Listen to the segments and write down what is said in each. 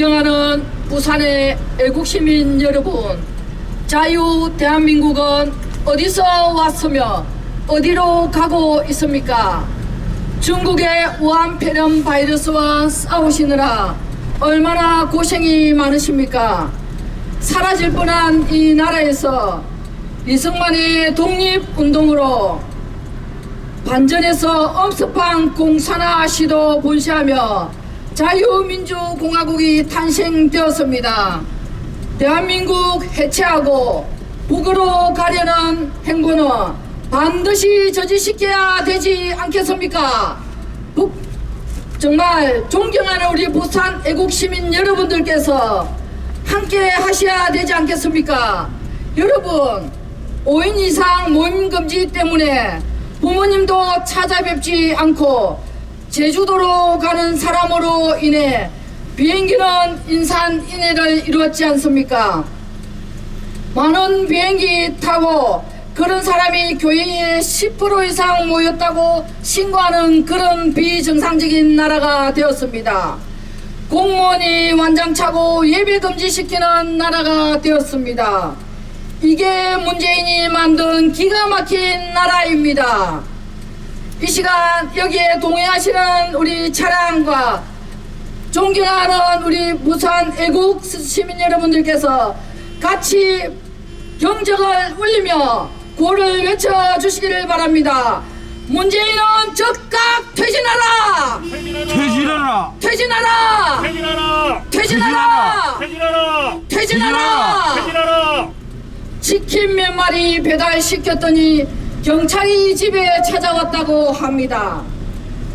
존경하는 부산의 애국시민 여러분, 자유 대한민국은 어디서 왔으며 어디로 가고 있습니까? 중국의 우한 폐렴 바이러스와 싸우시느라 얼마나 고생이 많으십니까? 사라질 뻔한 이 나라에서 이승만의 독립운동으로 반전에서 엄습한 공산화 시도 본시하며 자유민주공화국이 탄생되었습니다. 대한민국 해체하고 북으로 가려는 행보는 반드시 저지시켜야 되지 않겠습니까? 정말 존경하는 우리 부산 애국시민 여러분들께서 함께 하셔야 되지 않겠습니까? 여러분, 5인 이상 모임 금지 때문에 부모님도 찾아뵙지 않고 제주도로 가는 사람으로 인해 비행기는 인산인해를 이루었지 않습니까? 많은 비행기 타고 그런 사람이 교회에 10% 이상 모였다고 신고하는 그런 비정상적인 나라가 되었습니다. 공무원이 완장차고 예배 금지시키는 나라가 되었습니다. 이게 문재인이 만든 기가 막힌 나라입니다. 이 시간 여기에 동의하시는 우리 차량과 존경하는 우리 부산 애국 시민 여러분들께서 같이 경적을 울리며 구호를 외쳐주시기를 바랍니다. 문재인은 즉각 퇴진하라! 퇴진하라! 퇴진하라! 퇴진하라! 퇴진하라! 퇴진하라! 퇴진하라! 퇴진하라! 치킨 몇 마리 배달시켰더니 경찰이 집에 찾아왔다고 합니다.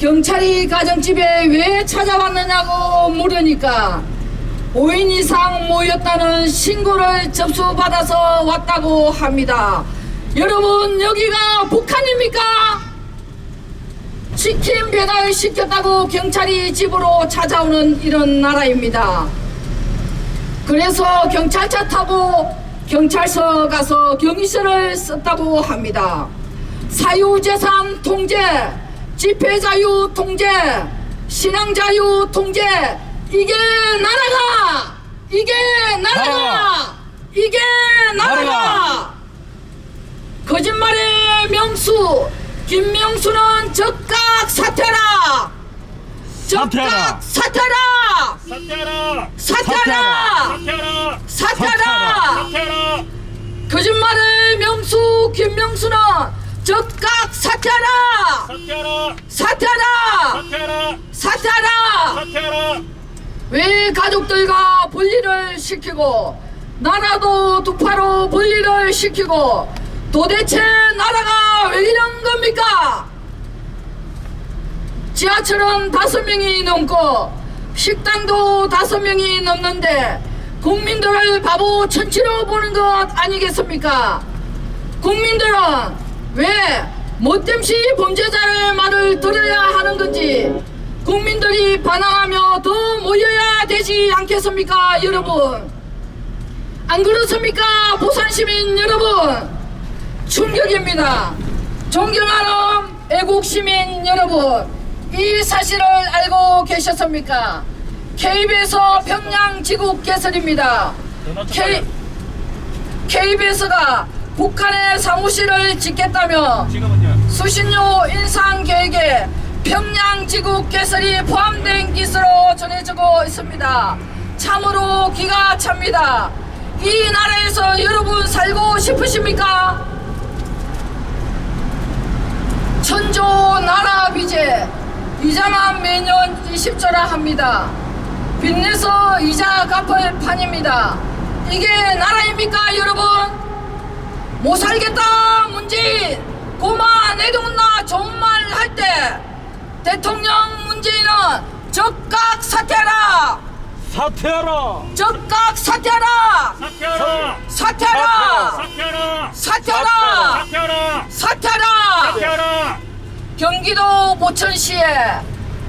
경찰이 가정집에 왜 찾아왔느냐고 물으니까 5인 이상 모였다는 신고를 접수받아서 왔다고 합니다. 여러분, 여기가 북한입니까? 치킨 배달 시켰다고 경찰이 집으로 찾아오는 이런 나라입니다. 그래서 경찰차 타고 경찰서 가서 경위서를 썼다고 합니다. 사유재산 통제, 집회자유 통제, 신앙자유 통제, 이게 나라가! 이게 나라가! 이게 나라가! 거짓말의 명수 김명수는 즉각 사퇴하라! 즉각 사퇴하라! 사퇴하라! 사퇴하라! 사퇴하라! 사퇴하라! 사퇴하라! 거짓말의 명수 김명수는 즉각 사퇴하라! 사퇴하라! 사퇴하라! 사퇴하라! 사퇴하라! 사퇴하라! 왜 가족들과 분리를 시키고 나라도 두 파로 분리를 시키고 도대체 나라가 왜 이런 겁니까? 지하철은 5명이 넘고 식당도 5명이 넘는데 국민들을 바보 천치로 보는 것 아니겠습니까? 국민들은 왜 못됨시 범죄자의 말을 들어야 하는 건지 국민들이 반항하며 더 모여야 되지 않겠습니까, 여러분? 안 그렇습니까, 부산시민 여러분? 충격입니다. 존경하는 애국시민 여러분, 이 사실을 알고 계셨습니까? KBS에서 평양지국 개설입니다. KBS가 북한의 사무실을 짓겠다며 수신료 인상 계획에 평양지국 개설이 포함된 기사로 전해지고 있습니다. 참으로 기가 찹니다. 이 나라에서 여러분 살고 싶으십니까? 천조 나라 빚에 이자만 매년 20조라 합니다. 빚내서 이자 갚을 판입니다. 이게 나라입니까, 여러분? 못 살겠다 문재인, 고마 내동나 좋은 말 할 때 대통령 문재인은 즉각 사퇴하라! 사퇴하라! 즉각 사퇴하라! 사퇴하라! 사퇴하라! 사퇴하라! 사퇴하라! 사퇴하라! 사퇴하라! 사퇴하라! 경기도 보천시에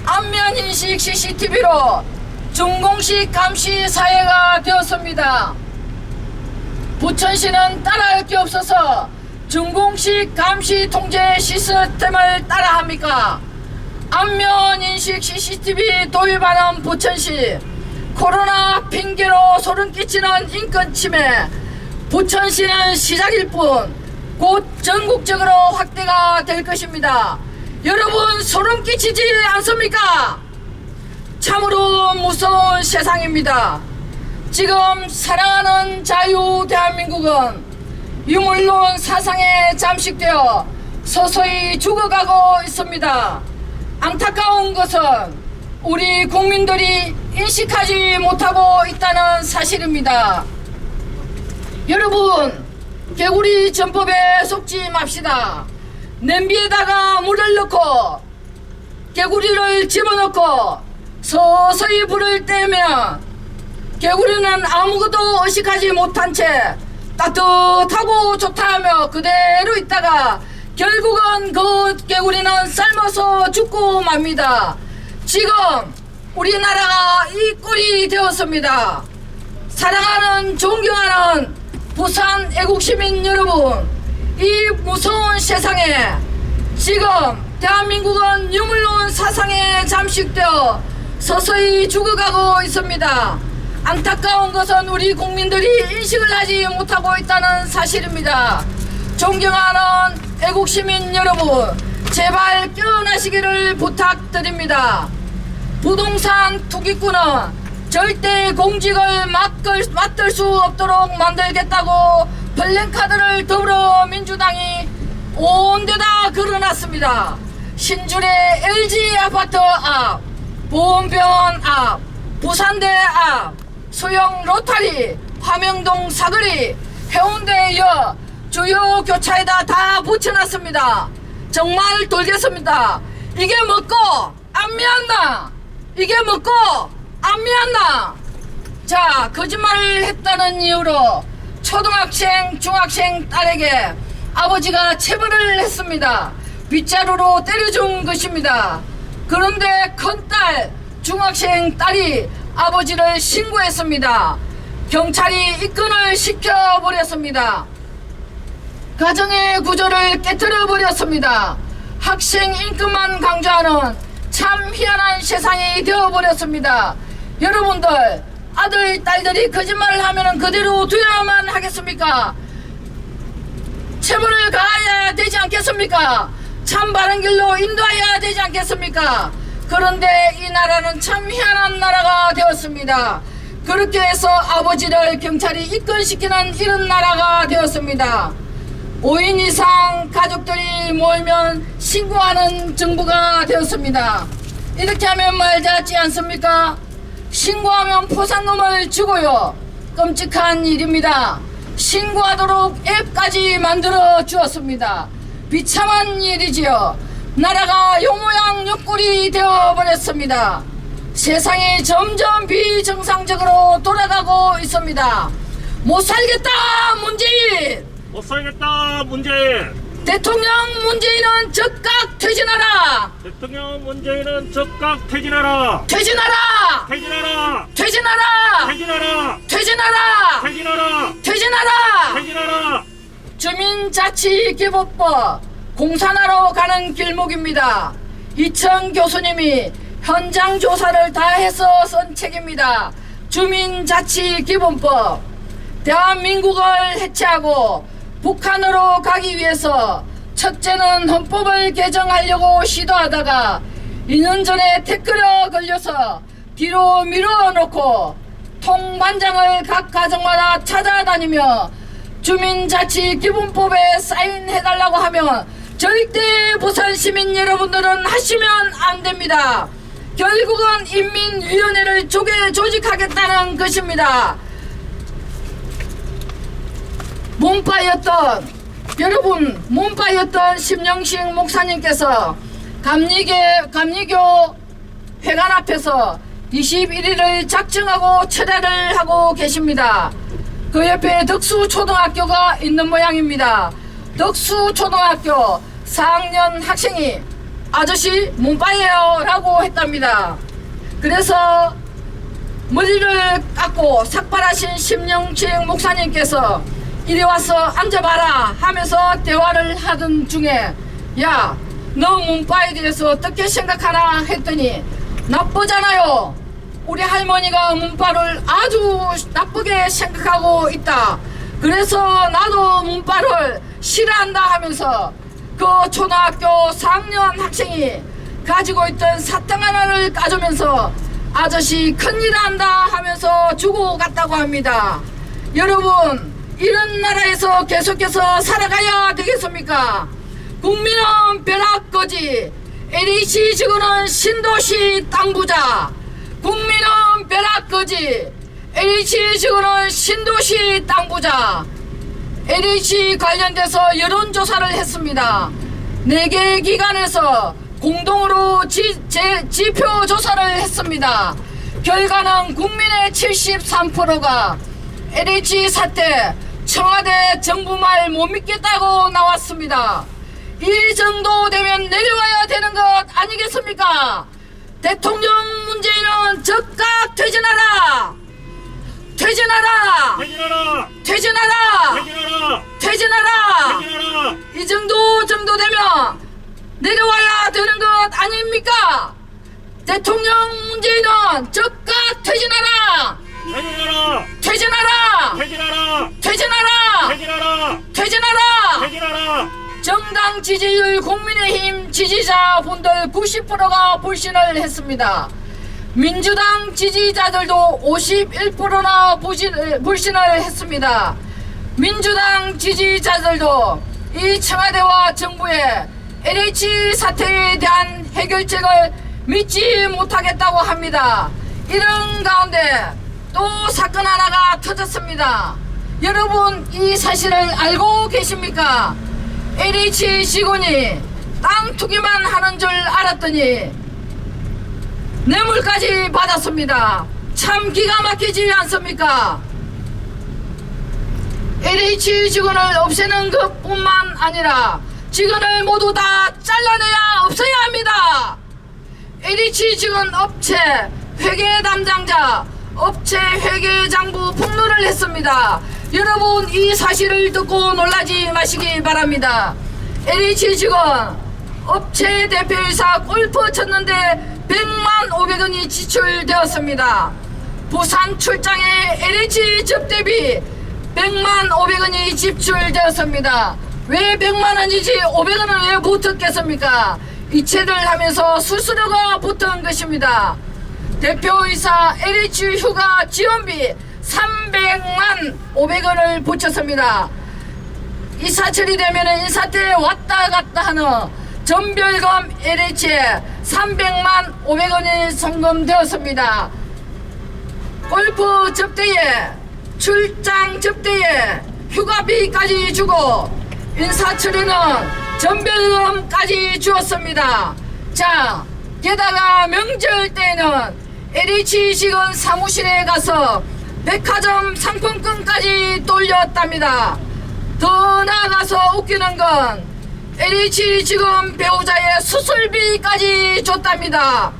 안면인식 CCTV로 중공식 감시 사회가 되었습니다. 부천시는 따라할 게 없어서 중공식 감시 통제 시스템을 따라합니까? 안면인식 CCTV 도입하는 부천시, 코로나 핑계로 소름 끼치는 인권 침해. 부천시는 시작일 뿐 곧 전국적으로 확대가 될 것입니다. 여러분 소름 끼치지 않습니까? 참으로 무서운 세상입니다. 지금 사랑하는 자유 대한민국은 유물론 사상에 잠식되어 서서히 죽어가고 있습니다. 안타까운 것은 우리 국민들이 인식하지 못하고 있다는 사실입니다. 여러분, 개구리 전법에 속지 맙시다. 냄비에다가 물을 넣고 개구리를 집어넣고 서서히 불을 떼면 개구리는 아무것도 의식하지 못한 채 따뜻하고 좋다 하며 그대로 있다가 결국은 그 개구리는 삶아서 죽고 맙니다. 지금 우리나라가 이 꼴이 되었습니다. 사랑하는 존경하는 부산 애국시민 여러분, 이 무서운 세상에 지금 대한민국은 유물론 사상에 잠식되어 서서히 죽어가고 있습니다. 안타까운 것은 우리 국민들이 인식을 하지 못하고 있다는 사실입니다. 존경하는 애국시민 여러분, 제발 깨어나시기를 부탁드립니다. 부동산 투기꾼은 절대 공직을 맡을 수 없도록 만들겠다고 플랜카드를 더불어민주당이 온 데다 걸어놨습니다. 신줄의 LG 아파트 앞, 보험병원 앞, 부산대 앞, 수영 로타리, 화명동 사거리, 해운대역 주요 교차에다 다 붙여놨습니다. 정말 돌겠습니다. 이게 먹고 안 미안나? 이게 먹고 안 미안나? 자, 거짓말을 했다는 이유로 초등학생, 중학생 딸에게 아버지가 체벌을 했습니다. 빗자루로 때려준 것입니다. 그런데 큰딸, 중학생 딸이 아버지를 신고했습니다. 경찰이 입건을 시켜버렸습니다. 가정의 구조를 깨트려버렸습니다. 학생 인권만 강조하는 참 희한한 세상이 되어버렸습니다. 여러분들, 아들, 딸들이 거짓말을 하면 그대로 두야만 하겠습니까? 체벌을 가해야 되지 않겠습니까? 참 바른 길로 인도해야 되지 않겠습니까? 그런데 이 나라는 참 희한한 나라가 되었습니다. 그렇게 해서 아버지를 경찰이 입건시키는 이런 나라가 되었습니다. 5인 이상 가족들이 모이면 신고하는 정부가 되었습니다. 이렇게 하면 말되지 않습니까? 신고하면 포상금을 주고요. 끔찍한 일입니다. 신고하도록 앱까지 만들어 주었습니다. 비참한 일이지요. 나라가 요모양 옆구리 되어버렸습니다. 세상이 점점 비정상적으로 돌아가고 있습니다. 못살겠다 문재인! 못살겠다 문재인! 대통령 문재인은 즉각 퇴진하라! 대통령 문재인은 즉각 퇴진하라! 퇴진하라! 퇴진하라! 퇴진하라! 퇴진하라! 퇴진하라! 퇴진하라! 퇴진하라! 퇴진하라! 주민자치기본법 공산화로 가는 길목입니다. 이천 교수님이 현장 조사를 다 해서 쓴 책입니다. 주민자치기본법. 대한민국을 해체하고 북한으로 가기 위해서 첫째는 헌법을 개정하려고 시도하다가 2년 전에 태클에 걸려서 뒤로 밀어놓고 통반장을 각 가정마다 찾아다니며 주민자치기본법에 사인해달라고 하면 절대 부산 시민 여러분들은 하시면 안 됩니다. 결국은 인민위원회를 조직하겠다는 것입니다. 몸빠였던 심영식 목사님께서 감리교 회관 앞에서 21일을 작정하고 철회를 하고 계십니다. 그 옆에 덕수초등학교가 있는 모양입니다. 덕수초등학교 4학년 학생이 아저씨 몸빠예요 라고 했답니다. 그래서 머리를 깎고 삭발하신 심영식 목사님께서 이리 와서 앉아봐라 하면서 대화를 하던 중에 야, 너 문파에 대해서 어떻게 생각하나 했더니 나쁘잖아요. 우리 할머니가 문파를 아주 아주 나쁘게 생각하고 있다. 그래서 나도 문바를 싫어한다 하면서 그 초등학교 4학년 학생이 가지고 있던 사탕 하나를 까주면서 아저씨 큰일 한다 하면서 주고 갔다고 합니다. 여러분, 이런 나라에서 계속해서 살아가야 되겠습니까? 국민은 벼락거지, LH 지구는 신도시 땅부자. 국민은 벼락거지, LH 지구는 신도시 땅부자. LH 관련돼서 여론조사를 했습니다. 4개 기관에서 공동으로 지표 조사를 했습니다. 결과는 국민의 73%가 LH 사태 청와대 정부 말 못 믿겠다고 나왔습니다. 이 정도 되면 내려와야 되는 것 아니겠습니까? 대통령 문재인은 즉각 퇴진하라! 퇴진하라! 퇴진하라! 퇴진하라! 퇴진하라! 퇴진하라! 퇴진하라! 이 정도 되면 내려와야 되는 것 아닙니까? 대통령 문재인은 즉각 퇴진하라! 퇴진하라! 퇴진하라! 퇴진하라! 퇴진하라! 퇴진하라! 퇴진하라! 퇴진하라! 정당 지지율 국민의힘 지지자분들 90%가 불신을 했습니다. 민주당 지지자들도 51%나 불신을 했습니다. 민주당 지지자들도 이 청와대와 정부의 LH 사태에 대한 해결책을 믿지 못하겠다고 합니다. 이런 가운데 또 사건 하나가 터졌습니다. 여러분, 이 사실을 알고 계십니까? LH 직원이 땅 투기만 하는 줄 알았더니 뇌물까지 받았습니다. 참 기가 막히지 않습니까? LH 직원을 없애는 것뿐만 아니라 직원을 모두 다 잘라내야 없어야 합니다. LH 직원 업체 회계 담당자, 업체 회계장부 폭로를 했습니다. 여러분, 이 사실을 듣고 놀라지 마시기 바랍니다. LH 직원 업체 대표이사 골프 쳤는데 100만 500원이 지출되었습니다. 부산 출장에 LH 접대비 100만 500원이 지출되었습니다. 왜 100만 원이지 500원은 왜 붙었겠습니까? 이체를 하면서 수수료가 붙은 것입니다. 대표이사 LH 휴가 지원비 300만 500원을 붙였습니다. 이사 처리되면 인사태 왔다 갔다 하는 전별금 LH에 300만 500원이 송금되었습니다. 골프 접대에 출장 접대에 휴가비까지 주고 인사 처리는 전별금까지 주었습니다. 자, 게다가 명절 때는 LH 직원 사무실에 가서 백화점 상품권까지 돌렸답니다. 더 나아가서 웃기는 건 LH 직원 배우자의 수술비까지 줬답니다.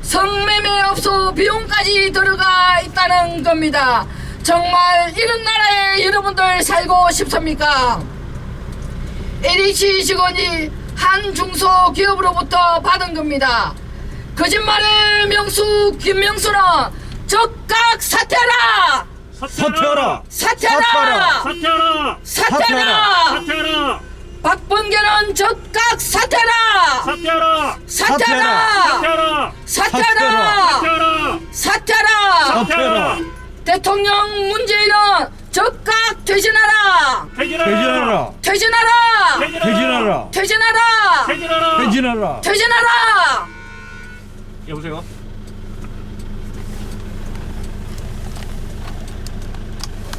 성매매업소 비용까지 들어가 있다는 겁니다. 정말 이런 나라에 여러분들 살고 싶습니까? LH 직원이 한 중소기업으로부터 받은 겁니다. 거짓말의 명수 김명수는 즉각 사퇴하라! 사퇴하라! 사퇴하라! 사퇴하라! 사퇴하라! 사퇴하라! 박범계는 즉각 사퇴하라! 사퇴하라! 사퇴하라! 사퇴하라! 사퇴하라! 사퇴하라! 사퇴하라! 사퇴하라! 대통령 문재인은 즉각 퇴진하라! 퇴진하라! 퇴진하라! 퇴진하라! 퇴진하라! 퇴진하라! 퇴진하라. 퇴진하라! 여보세요?